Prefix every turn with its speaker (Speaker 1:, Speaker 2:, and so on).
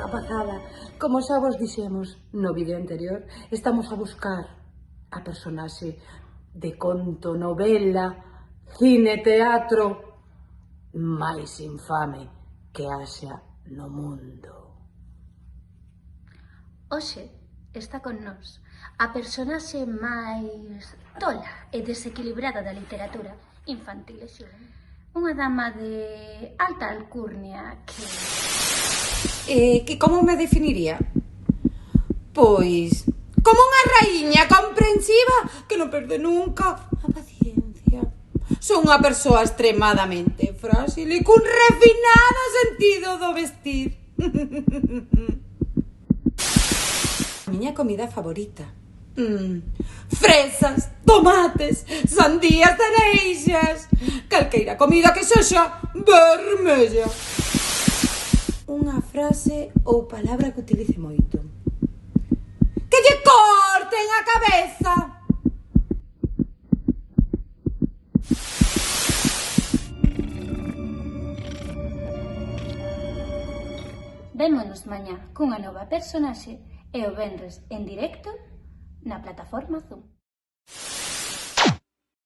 Speaker 1: rapazada, como xa vos dixemos no vídeo anterior, estamos a buscar a personaxe de conto, novela, cine, teatro máis infame que haxa no mundo.
Speaker 2: Hoxe está con nós a personaxe máis tola e desequilibrada da literatura infantil e xuvenil. Unha dama de alta alcurnia
Speaker 3: Que como me definiría? Pois, como unha raíña comprensiva que non perde nunca a paciencia. Son unha persoa extremadamente frágil e cun refinado sentido do vestir. A miña comida favorita. Fresas, tomates, sandías, cereixas, calqueira comida que sexa vermella. Unha frase ou palabra que utilice moito. Que lle corten a cabeza!
Speaker 2: Vémonos mañá cunha nova personaxe e o venres en directo na plataforma Zoom.